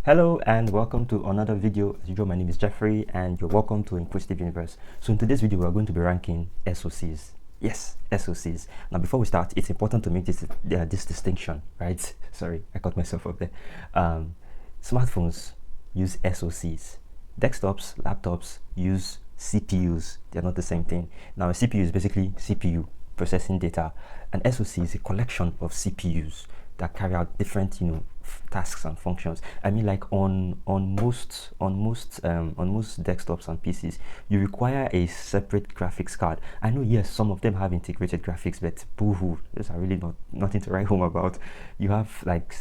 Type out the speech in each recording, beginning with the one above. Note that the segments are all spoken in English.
Hello and welcome to another video. As usual, my name is Jeffrey and you're welcome to Inquisitive Universe. So in today's video, we're going to be ranking SoCs. Yes, SoCs. Now before we start, it's important to make this distinction, right? Sorry, I caught myself up there. Smartphones use SoCs. Desktops, laptops use CPUs. They're not the same thing. Now a CPU is basically CPU, processing data. An SoC is a collection of CPUs that carry out different tasks and functions. I mean, like on most desktops and PCs, you require a separate graphics card. I know, yes, some of them have integrated graphics, but boo-hoo, those are really nothing to write home about. You have like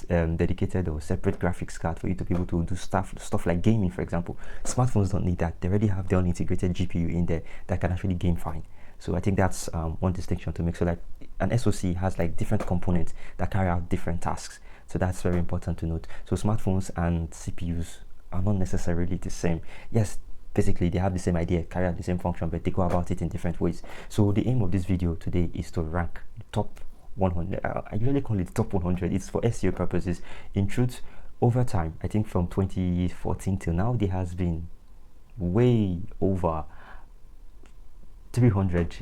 dedicated or separate graphics card for you to be able to do stuff like gaming, for example. Smartphones don't need that. They already have their own integrated GPU in there that can actually game fine. So I think that's one distinction to make. So like an SoC has like different components that carry out different tasks. So that's very important to note. So smartphones and CPUs are not necessarily the same. Yes, basically they have the same idea, carry out the same function, but they go about it in different ways. So the aim of this video today is to rank the top 100. I usually call it top 100. It's for SEO purposes. In truth, over time, I think from 2014 till now, there has been way over 300,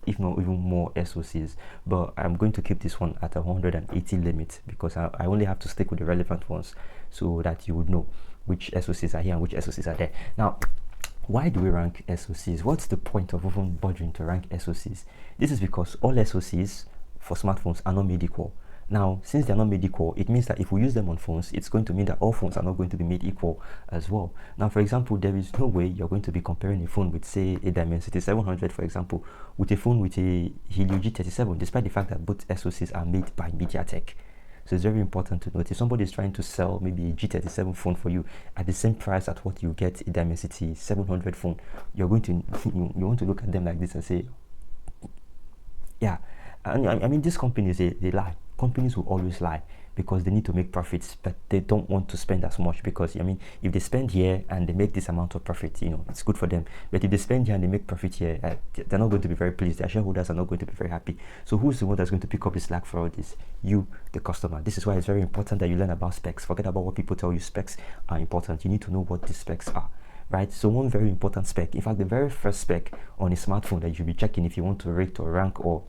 if not even more SoCs, but I'm going to keep this one at 180 limit because I only have to stick with the relevant ones so that you would know which SoCs are here and which SoCs are there. Now, why do we rank SoCs? What's the point of even bothering to rank SoCs? This is because all SoCs for smartphones are not made equal. Now, since they're not made equal, it means that if we use them on phones, it's going to mean that all phones are not going to be made equal as well. Now, for example, there is no way you're going to be comparing a phone with, say, a Dimensity 700, for example, with a phone with a Helio G37, despite the fact that both SoCs are made by MediaTek. So it's very important to note if somebody is trying to sell maybe a G37 phone for you at the same price at what you get a Dimensity 700 phone, you're going to you want to look at them like this and say, yeah, I mean, these companies, they lie. Companies will always lie because they need to make profits, but they don't want to spend as much because, I mean, if they spend here and they make this amount of profit, it's good for them. But if they spend here and they make profit here, they're not going to be very pleased. Their shareholders are not going to be very happy. So who's the one that's going to pick up the slack for all this? You, the customer. This is why it's very important that you learn about specs. Forget about what people tell you. Specs are important. You need to know what these specs are. Right, so one very important spec, in fact, the very first spec on a smartphone that you should be checking if you want to rate or rank or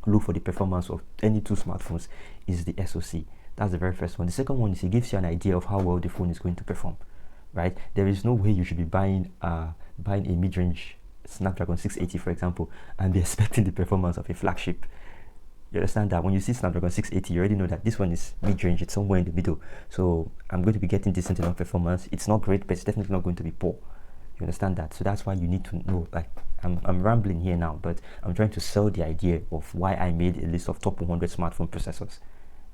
look for the performance of any two smartphones is the SoC. That's the very first one. The second one is it gives you an idea of how well the phone is going to perform. Right? There is no way you should be buying a mid-range Snapdragon 680, for example, and be expecting the performance of a flagship. You understand that when you see Snapdragon 680, you already know that this one is mid-range, it's somewhere in the middle. So I'm going to be getting decent enough performance. It's not great, but it's definitely not going to be poor. You understand that? So that's why you need to know, like, I'm rambling here now, but I'm trying to sell the idea of why I made a list of top 100 smartphone processors,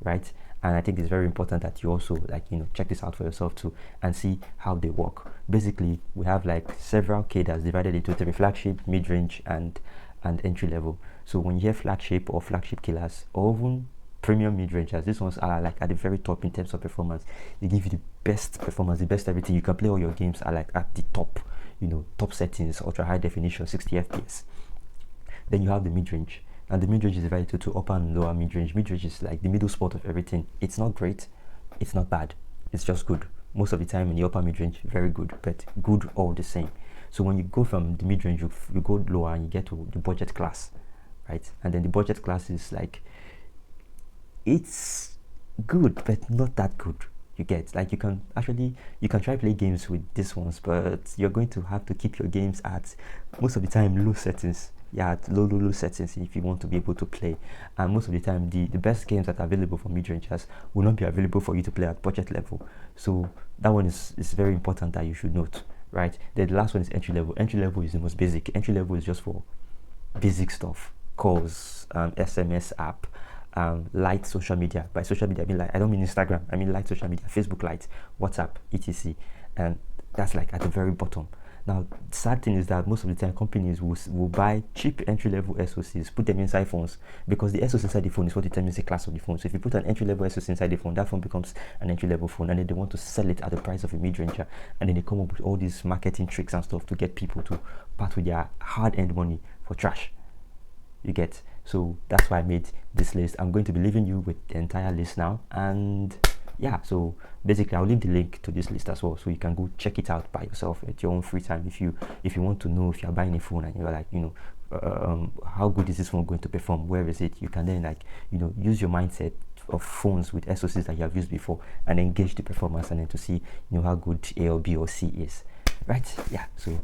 right? And I think it's very important that you also, like, check this out for yourself too and see how they work. Basically, we have like several cadres divided into three: flagship, mid-range, and entry level. So when you hear flagship or flagship killers, or even premium mid-rangers, these ones are like at the very top in terms of performance. They give you the best performance, the best everything. You can play all your games are like at the top, top settings, ultra high definition, 60 FPS. Then you have the mid-range, and the mid-range is divided into upper and lower mid-range. Mid-range is like the middle spot of everything. It's not great, it's not bad, it's just good. Most of the time in the upper mid-range, very good, but good all the same. So when you go from the mid-range, you go lower and you get to the budget class, right? And then the budget class is like, it's good but not that good. You get, like, you can try play games with these ones, but you're going to have to keep your games at most of the time low settings. Yeah, at low settings if you want to be able to play. And most of the time the best games that are available for mid-rangers will not be available for you to play at budget level. So that one is very important that you should note, right? Then the last one is entry level. Entry level is the most basic. Entry level is just for basic stuff: calls, SMS app, light social media. By social media, I don't mean Instagram, I mean light social media, Facebook Lite, WhatsApp, etc. And that's like at the very bottom. Now, the sad thing is that most of the time companies will buy cheap entry-level SoCs, put them inside phones, because the SoC inside the phone is what determines the class of the phone. So if you put an entry-level SoC inside the phone, that phone becomes an entry-level phone, and then they want to sell it at the price of a mid-ranger, and then they come up with all these marketing tricks and stuff to get people to part with their hard-earned money for trash. You get? So that's why I made this list. I'm going to be leaving you with the entire list now, and yeah, so basically I'll leave the link to this list as well, so you can go check it out by yourself at your own free time. If you want to know if you're buying a phone and you're like, how good is this phone going to perform, where is it, you can then, like, use your mindset of phones with SoCs that you have used before and engage the performance, and then to see how good A or B or C is, right? Yeah, so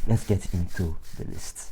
let's get into the list.